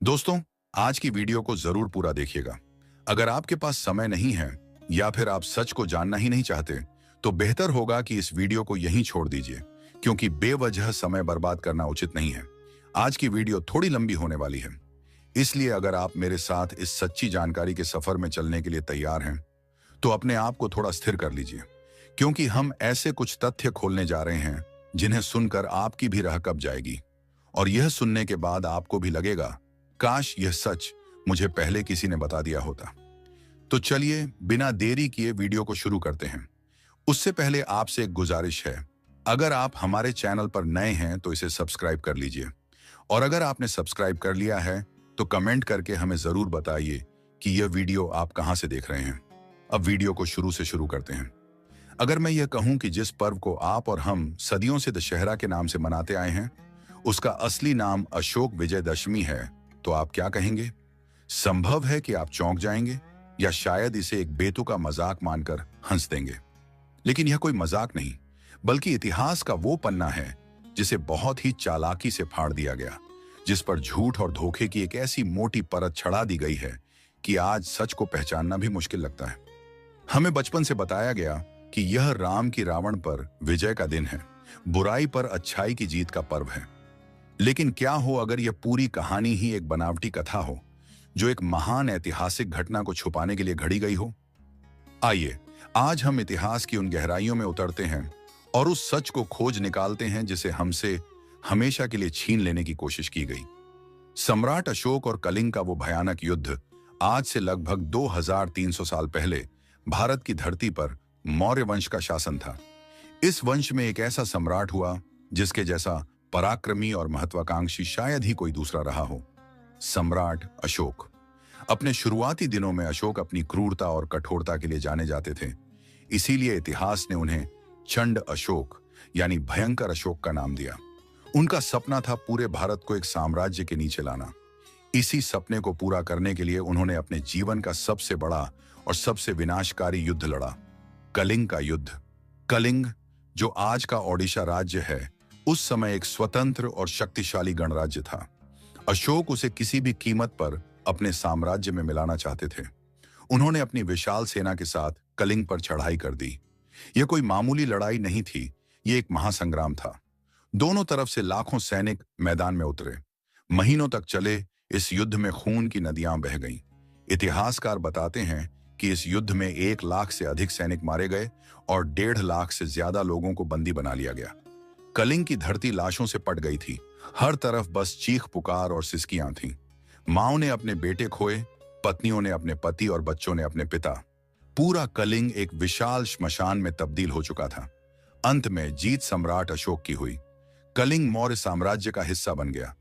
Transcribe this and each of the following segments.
दोस्तों, आज की वीडियो को जरूर पूरा देखिएगा। अगर आपके पास समय नहीं है या फिर आप सच को जानना ही नहीं चाहते, तो बेहतर होगा कि इस वीडियो को यहीं छोड़ दीजिए, क्योंकि बेवजह समय बर्बाद करना उचित नहीं है। आज की वीडियो थोड़ी लंबी होने वाली है, इसलिए अगर आप मेरे साथ इस सच्ची जानकारी के सफर में चलने के लिए तैयार हैं, तो अपने आप को थोड़ा स्थिर कर लीजिए, क्योंकि हम ऐसे कुछ तथ्य खोलने जा रहे हैं जिन्हें सुनकर आपकी भी राह कब जाएगी और यह सुनने के बाद आपको भी लगेगा, काश यह सच मुझे पहले किसी ने बता दिया होता। तो चलिए बिना देरी किए वीडियो को शुरू करते हैं। उससे पहले आपसे एक गुजारिश है, अगर आप हमारे चैनल पर नए हैं तो इसे सब्सक्राइब कर लीजिए, और अगर आपने सब्सक्राइब कर लिया है तो कमेंट करके हमें जरूर बताइए कि यह वीडियो आप कहां से देख रहे हैं। अब वीडियो को शुरू से शुरू करते हैं। अगर मैं यह कहूं कि जिस पर्व को आप और हम सदियों से दशहरा के नाम से मनाते आए हैं, उसका असली नाम अशोक विजयदशमी है, तो आप क्या कहेंगे? संभव है कि आप चौंक जाएंगे या शायद इसे एक बेतुका मजाक मानकर हंस देंगे। लेकिन यह कोई मजाक नहीं, बल्कि इतिहास का वो पन्ना है जिसे बहुत ही चालाकी से फाड़ दिया गया, जिस पर झूठ और धोखे की एक ऐसी मोटी परत चढ़ा दी गई है कि आज सच को पहचानना भी मुश्किल लगता है। हमें बचपन से बताया गया कि यह राम की रावण पर विजय का दिन है, बुराई पर अच्छाई की जीत का पर्व है। लेकिन क्या हो अगर यह पूरी कहानी ही एक बनावटी कथा हो, जो एक महान ऐतिहासिक घटना को छुपाने के लिए घड़ी गई हो? आइए आज हम इतिहास की उन गहराइयों में उतरते हैं और उस सच को खोज निकालते हैं जिसे हमसे हमेशा के लिए छीन लेने की कोशिश की गई। सम्राट अशोक और कलिंग का वो भयानक युद्ध आज से लगभग 2300 साल पहले भारत की धरती पर मौर्य वंश का शासन था। इस वंश में एक ऐसा सम्राट हुआ जिसके जैसा पराक्रमी और महत्वाकांक्षी शायद ही कोई दूसरा रहा हो, सम्राट अशोक। अपने शुरुआती दिनों में अशोक अपनी क्रूरता और कठोरता के लिए जाने जाते थे। इसीलिए इतिहास ने उन्हें चंड अशोक यानी भयंकर अशोक का नाम दिया। उनका सपना था पूरे भारत को एक साम्राज्य के नीचे लाना। इसी सपने को पूरा करने के लिए उन्होंने अपने जीवन का सबसे बड़ा और सबसे विनाशकारी युद्ध लड़ा, कलिंग का युद्ध। कलिंग, जो आज का ओडिशा राज्य है, उस समय एक स्वतंत्र और शक्तिशाली गणराज्य था। अशोक उसे किसी भी कीमत पर अपने साम्राज्य में मिलाना चाहते थे। उन्होंने अपनी विशाल सेना के साथ कलिंग पर चढ़ाई कर दी। यह कोई मामूली लड़ाई नहीं थी, यह एक महासंग्राम था। दोनों तरफ से लाखों सैनिक मैदान में उतरे। महीनों तक चले इस युद्ध में खून की नदियां बह गईं। इतिहासकार बताते हैं कि इस युद्ध में 1 लाख से अधिक सैनिक मारे गए और 1.5 लाख से ज्यादा लोगों को बंदी बना लिया गया। कलिंग की धरती लाशों से पट गई थी। हर तरफ बस चीख पुकार और सिसकियां थीं। माओ ने अपने बेटे खोए, पत्नियों ने अपने पति और बच्चों ने अपने पिता। पूरा कलिंग एक विशाल श्मशान में तब्दील हो चुका था। अंत में जीत सम्राट अशोक की हुई। कलिंग मौर्य साम्राज्य का हिस्सा बन गया।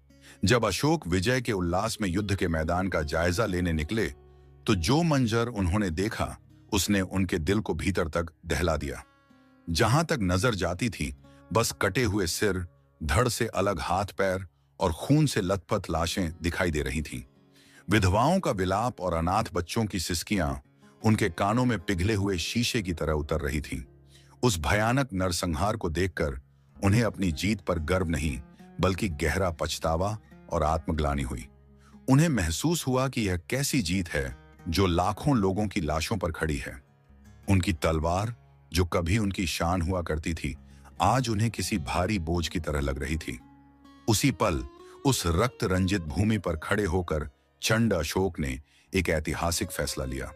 जब अशोक विजय के उल्लास में युद्ध के मैदान का जायजा लेने निकले, तो जो मंजर उन्होंने देखा उसने उनके दिल को भीतर तक दहला दिया। जहां तक नजर जाती थी, बस कटे हुए सिर, धड़ से अलग हाथ पैर और खून से लथपथ लाशें दिखाई दे रही थीं। विधवाओं का विलाप और अनाथ बच्चों की सिसकियां उनके कानों में पिघले हुए शीशे की तरह उतर रही थीं। उस भयानक नरसंहार को देखकर उन्हें अपनी जीत पर गर्व नहीं, बल्कि गहरा पछतावा और आत्मग्लानि हुई। उन्हें महसूस हुआ कि यह कैसी जीत है जो लाखों लोगों की लाशों पर खड़ी है। उनकी तलवार, जो कभी उनकी शान हुआ करती थी, आज उन्हें किसी भारी बोझ की तरह लग रही थी। उसी पल उस रक्त रंजित भूमि पर खड़े होकर चंड अशोक ने एक ऐतिहासिक फैसला लिया।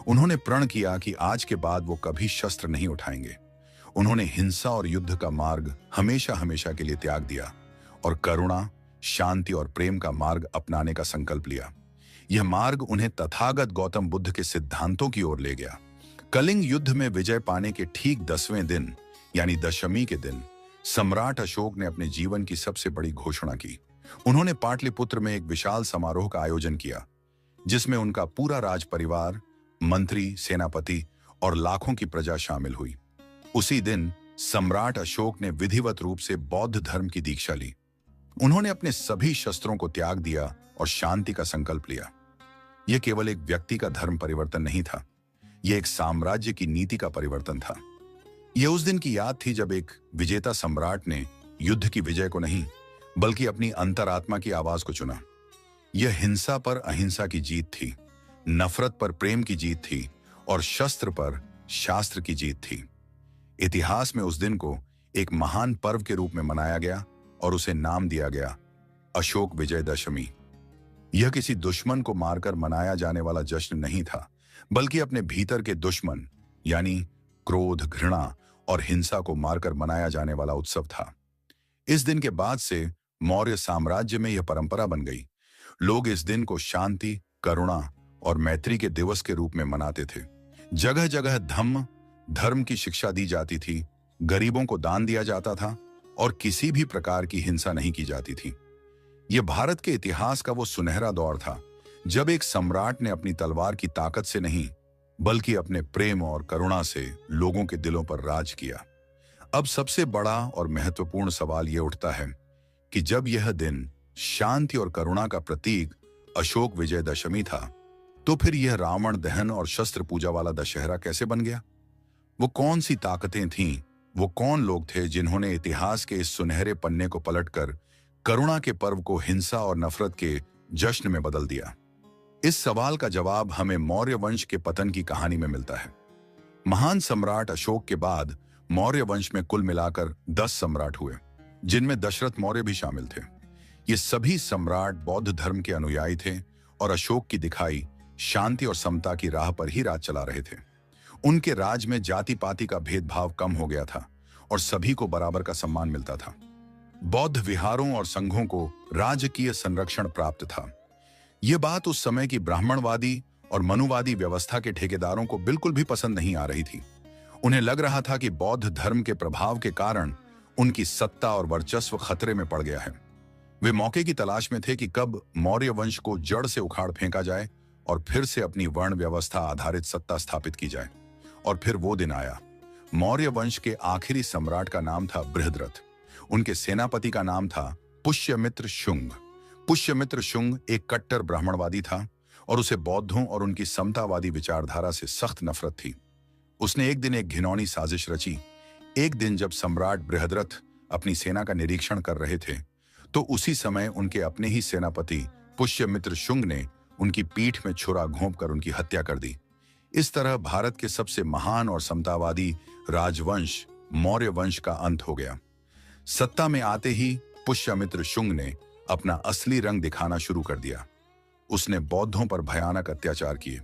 उन्होंने प्रण किया कि आज के बाद वो कभी शस्त्र नहीं उठाएंगे। उन्होंने हिंसा और युद्ध का मार्ग हमेशा हमेशा के लिए त्याग दिया और करुणा, शांति और प्रेम का मार्ग अपनाने का संकल्प लिया। यह मार्ग उन्हें तथागत गौतम बुद्ध के सिद्धांतों की ओर ले गया। कलिंग युद्ध में विजय पाने के ठीक 10वें दिन यानी दशमी के दिन सम्राट अशोक ने अपने जीवन की सबसे बड़ी घोषणा की। उन्होंने पाटलिपुत्र में एक विशाल समारोह का आयोजन किया, जिसमें उनका पूरा राज परिवार, मंत्री, सेनापति और लाखों की प्रजा शामिल हुई। उसी दिन सम्राट अशोक ने विधिवत रूप से बौद्ध धर्म की दीक्षा ली। उन्होंने अपने सभी शस्त्रों को त्याग दिया और शांति का संकल्प लिया। यह केवल एक व्यक्ति का धर्म परिवर्तन नहीं था, यह एक साम्राज्य की नीति का परिवर्तन था। यह उस दिन की याद थी जब एक विजेता सम्राट ने युद्ध की विजय को नहीं, बल्कि अपनी अंतरात्मा की आवाज को चुना। यह हिंसा पर अहिंसा की जीत थी, नफरत पर प्रेम की जीत थी और शस्त्र पर शास्त्र की जीत थी। इतिहास में उस दिन को एक महान पर्व के रूप में मनाया गया और उसे नाम दिया गया अशोक विजयदशमी। यह किसी दुश्मन को मारकर मनाया जाने वाला जश्न नहीं था, बल्कि अपने भीतर के दुश्मन यानी क्रोध, घृणा और हिंसा को मारकर मनाया जाने वाला उत्सव था। इस दिन के बाद से मौर्य साम्राज्य में यह परंपरा बन गई। लोग इस दिन को शांति, करुणा और मैत्री के दिवस के रूप में मनाते थे। जगह जगह धर्म की शिक्षा दी जाती थी, गरीबों को दान दिया जाता था और किसी भी प्रकार की हिंसा नहीं की जाती थी। यह भारत के इतिहास का वो सुनहरा दौर था जब एक सम्राट ने अपनी तलवार की ताकत से नहीं, बल्कि अपने प्रेम और करुणा से लोगों के दिलों पर राज किया। अब सबसे बड़ा और महत्वपूर्ण सवाल यह उठता है कि जब यह दिन शांति और करुणा का प्रतीक अशोक विजयदशमी था, तो फिर यह रावण दहन और शस्त्र पूजा वाला दशहरा कैसे बन गया? वो कौन सी ताकतें थीं? वो कौन लोग थे जिन्होंने इतिहास के इस सुनहरे पन्ने को पलटकर करुणा के पर्व को हिंसा और नफरत के जश्न में बदल दिया? इस सवाल का जवाब हमें मौर्य वंश के पतन की कहानी में मिलता है। महान सम्राट अशोक के बाद मौर्य वंश में कुल मिलाकर 10 सम्राट हुए, जिनमें दशरथ मौर्य भी शामिल थे। ये सभी सम्राट बौद्ध धर्म के अनुयायी थे और अशोक की दिखाई शांति और समता की राह पर ही राज चला रहे थे। उनके राज में जाति पाति का भेदभाव कम हो गया था और सभी को बराबर का सम्मान मिलता था। बौद्ध विहारों और संघों को राजकीय संरक्षण प्राप्त था। यह बात उस समय की ब्राह्मणवादी और मनुवादी व्यवस्था के ठेकेदारों को बिल्कुल भी पसंद नहीं आ रही थी। उन्हें लग रहा था कि बौद्ध धर्म के प्रभाव के कारण उनकी सत्ता और वर्चस्व खतरे में पड़ गया है। वे मौके की तलाश में थे कि कब मौर्य वंश को जड़ से उखाड़ फेंका जाए और फिर से अपनी वर्ण व्यवस्था आधारित सत्ता स्थापित की जाए। और फिर वो दिन आया। मौर्य वंश के आखिरी सम्राट का नाम था बृहद्रथ। उनके सेनापति का नाम था पुष्यमित्र शुंग। पुष्यमित्र शुंग एक कट्टर ब्राह्मणवादी था और उसे बौद्धों और उनकी समतावादी विचारधारा से सख्त नफरत थी। उसने एक दिन एक घिनौनी साजिश रची। एक दिन जब सम्राट बृहद्रथ अपनी सेना का निरीक्षण कर रहे थे, तो उसी समय उनके अपने ही सेनापति पुष्यमित्र शुंग ने उनकी पीठ में छुरा घोंपकर उनकी हत्या कर दी। इस तरह भारत के सबसे महान और समतावादी राजवंश मौर्य वंश का अंत हो गया। सत्ता में आते ही पुष्यमित्र शुंग ने अपना असली रंग दिखाना शुरू कर दिया। उसने बौद्धों पर भयानक अत्याचार किए।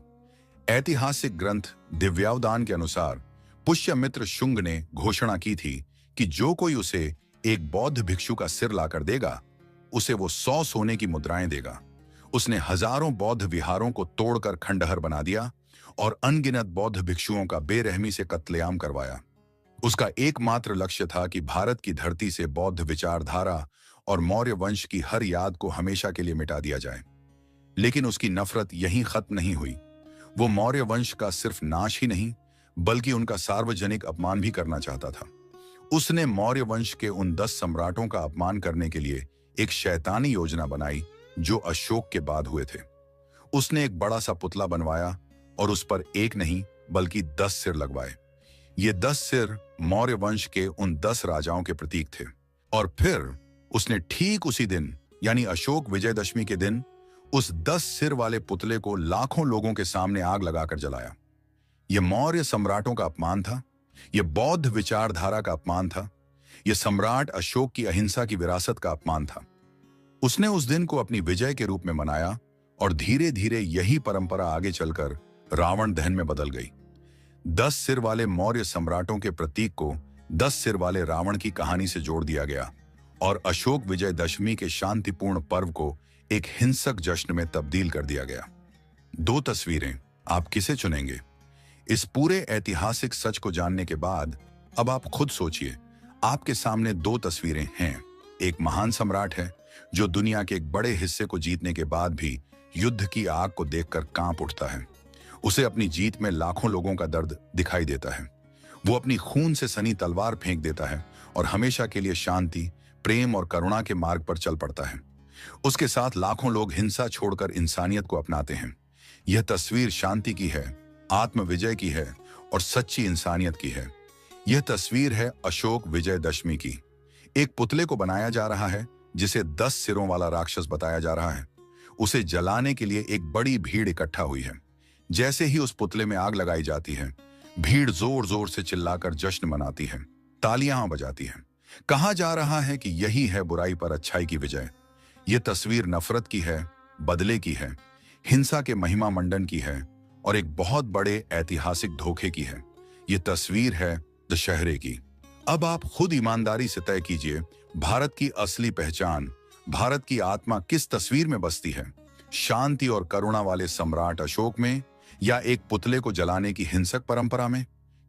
ऐतिहासिक ग्रंथ दिव्यावदान के अनुसार पुष्यमित्र शुंग ने घोषणा की थी कि जो कोई उसे एक बौद्ध भिक्षु का सिर लाकर देगा, उसे वो 100 सोने की मुद्राएं देगा। उसने हजारों बौद्ध विहारों को तोड़कर खंडहर बना दिया और अनगिनत बौद्ध भिक्षुओं का बेरहमी से कत्लेआम करवाया। उसका एकमात्र लक्ष्य था कि भारत की धरती से बौद्ध विचारधारा और मौर्य वंश की हर याद को हमेशा के लिए मिटा दिया जाए। लेकिन उसकी नफरत यहीं खत्म नहीं हुई। वो मौर्य वंश का सिर्फ नाश ही नहीं, बल्कि उनका सार्वजनिक अपमान भी करना चाहता था। उसने मौर्य वंश के उन 10 सम्राटों का अपमान करने के लिए एक शैतानी योजना बनाई जो अशोक के बाद हुए थे। उसने एक बड़ा सा पुतला बनवाया और उस पर एक नहीं बल्कि 10 सिर लगवाए। ये 10 सिर मौर्य वंश के उन 10 राजाओं के प्रतीक थे। और फिर उसने ठीक उसी दिन यानी अशोक विजयदशमी के दिन उस 10 सिर वाले पुतले को लाखों लोगों के सामने आग लगाकर जलाया। यह मौर्य सम्राटों का अपमान था। यह बौद्ध विचारधारा का अपमान था। यह सम्राट अशोक की अहिंसा की विरासत का अपमान था। उसने उस दिन को अपनी विजय के रूप में मनाया और धीरे धीरे यही परंपरा आगे चलकर रावण दहन में बदल गई। 10 सिर वाले मौर्य सम्राटों के प्रतीक को 10 सिर वाले रावण की कहानी से जोड़ दिया गया और अशोक विजयदशमी के शांतिपूर्ण पर्व को एक हिंसक जश्न में तब्दील कर दिया गया। 2 तस्वीरें, आप किसे चुनेंगे? इस पूरे ऐतिहासिक सच को जानने के बाद अब आप खुद सोचिए। आपके सामने 2 तस्वीरें हैं। एक महान सम्राट है जो दुनिया के एक बड़े हिस्से को जीतने के बाद भी युद्ध की आग को देखकर कांप उठता है। उसे अपनी जीत में लाखों लोगों का दर्द दिखाई देता है। वो अपनी खून से सनी तलवार फेंक देता है और हमेशा के लिए शांति, प्रेम और करुणा के मार्ग पर चल पड़ता है। उसके साथ लाखों लोग हिंसा छोड़कर इंसानियत को अपनाते हैं। यह तस्वीर शांति की है, आत्म विजय की है और सच्ची इंसानियत की है। यह तस्वीर है अशोक विजयदशमी की। एक पुतले को बनाया जा रहा है जिसे 10 सिरों वाला राक्षस बताया जा रहा है। उसे जलाने के लिए एक बड़ी भीड़ इकट्ठा हुई है। जैसे ही उस पुतले में आग लगाई जाती है, भीड़ जोर जोर से चिल्लाकर जश्न मनाती है, तालियां बजाती है। कहा जा रहा है कि यही है बुराई पर अच्छाई की विजय। ये तस्वीर नफरत की है, बदले की है, हिंसा के महिमा मंडन की है और एक बहुत बड़े ऐतिहासिक धोखे की है। ये तस्वीर है दशहरे की। अब आप खुद ईमानदारी से तय कीजिए, भारत की असली पहचान, भारत की आत्मा किस तस्वीर में बसती है? शांति और करुणा वाले सम्राट अशोक में, या एक पुतले को जलाने की हिंसक परंपरा में?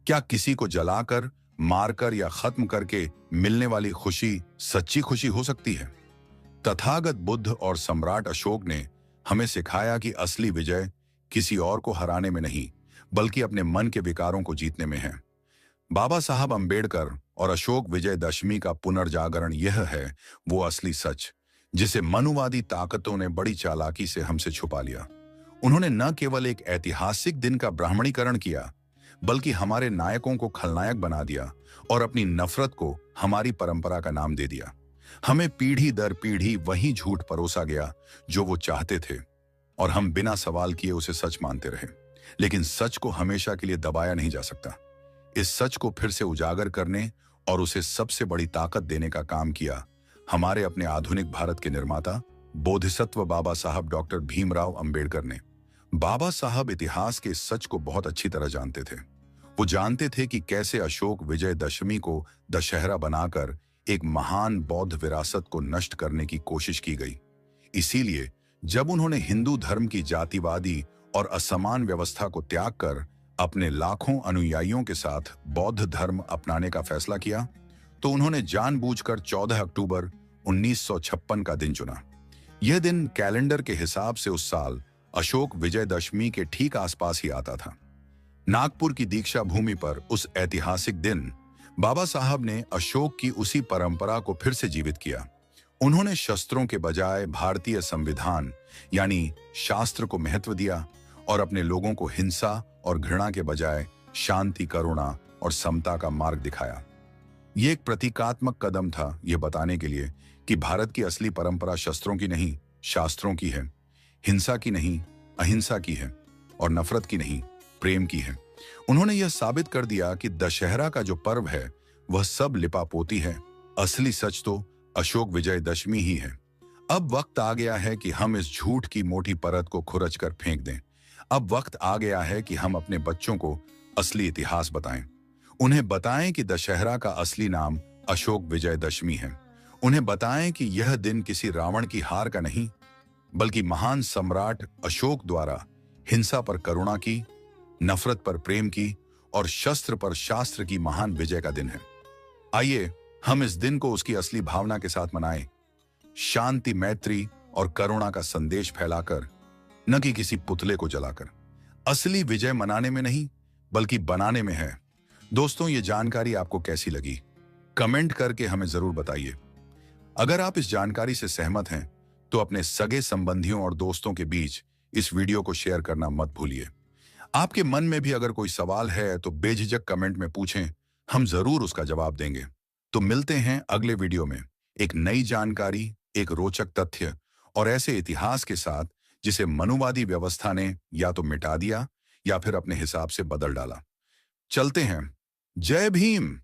क्या किसी को जलाकर, मारकर या खत्म करके मिलने वाली खुशी सच्ची खुशी हो सकती है? तथागत बुद्ध और सम्राट अशोक ने हमें सिखाया कि असली विजय किसी और को हराने में नहीं, बल्कि अपने मन के विकारों को जीतने में है। बाबा साहब अंबेडकर और अशोक विजयदशमी का पुनर्जागरण यह है वो असली सच, जिसे मनुवादी ताकतों ने बड़ी चालाकी से हमसे छुपा लिया। उन्होंने न केवल एक ऐतिहासिक दिन का ब्राह्मणीकरण किया, बल्कि हमारे नायकों को खलनायक बना दिया और अपनी नफरत को हमारी परंपरा का नाम दे दिया। हमें पीढ़ी दर पीढ़ी वही झूठ परोसा गया जो वो चाहते थे, और हम बिना सवाल किए उसे सच मानते रहे। लेकिन सच को हमेशा के लिए दबाया नहीं जा सकता। इस सच को फिर से उजागर करने और उसे सबसे बड़ी ताकत देने का काम किया हमारे अपने आधुनिक भारत के निर्माता, बोधिसत्व बाबा साहब डॉक्टर भीमराव अंबेडकर ने। बाबा साहब इतिहास के इस सच को बहुत अच्छी तरह जानते थे। वो जानते थे कि कैसे अशोक विजयदशमी को दशहरा बनाकर एक महान बौद्ध विरासत को नष्ट करने की कोशिश की गई। इसीलिए जब उन्होंने हिंदू धर्म की जातिवादी और असमान व्यवस्था को त्याग कर अपने लाखों अनुयायियों के साथ बौद्ध धर्म अपनाने का फैसला किया, तो उन्होंने जानबूझकर 14 अक्टूबर 1956 का दिन चुना। यह दिन कैलेंडर के हिसाब से उस साल अशोक विजयदशमी के ठीक आसपास ही आता था। नागपुर की दीक्षा भूमि पर उस ऐतिहासिक दिन बाबा साहब ने अशोक की उसी परंपरा को फिर से जीवित किया। उन्होंने शस्त्रों के बजाय भारतीय संविधान यानी शास्त्र को महत्व दिया और अपने लोगों को हिंसा और घृणा के बजाय शांति, करुणा और समता का मार्ग दिखाया। ये एक प्रतीकात्मक कदम था, ये बताने के लिए कि भारत की असली परंपरा शस्त्रों की नहीं, शास्त्रों की है, हिंसा की नहीं, अहिंसा की है, और नफरत की नहीं, प्रेम की है। उन्होंने यह साबित कर दिया कि दशहरा का जो पर्व है वह सब लिपापोती है। असली सच तो अशोक विजयदशमी ही है। अब वक्त आ गया है कि हम इस झूठ की मोटी परत को खुरच कर फेंक दें। अब वक्त आ गया है कि हम अपने बच्चों को असली इतिहास बताएं। उन्हें बताएं कि दशहरा का असली नाम अशोक विजयदशमी है। उन्हें बताएं कि यह दिन किसी रावण की हार का नहीं, बल्कि महान सम्राट अशोक द्वारा हिंसा पर करुणा की, नफरत पर प्रेम की और शस्त्र पर शास्त्र की महान विजय का दिन है। आइए हम इस दिन को उसकी असली भावना के साथ मनाएं, शांति, मैत्री और करुणा का संदेश फैलाकर, न कि किसी पुतले को जलाकर। असली विजय मनाने में नहीं, बल्कि बनाने में है। दोस्तों, ये जानकारी आपको कैसी लगी? कमेंट करके हमें जरूर बताइए। अगर आप इस जानकारी से सहमत हैं, तो अपने सगे संबंधियों और दोस्तों के बीच इस वीडियो को शेयर करना मत भूलिए। आपके मन में भी अगर कोई सवाल है तो बेझिझक कमेंट में पूछें, हम जरूर उसका जवाब देंगे। तो मिलते हैं अगले वीडियो में एक नई जानकारी, एक रोचक तथ्य और ऐसे इतिहास के साथ जिसे मनुवादी व्यवस्था ने या तो मिटा दिया या फिर अपने हिसाब से बदल डाला। चलते हैं। जय भीम।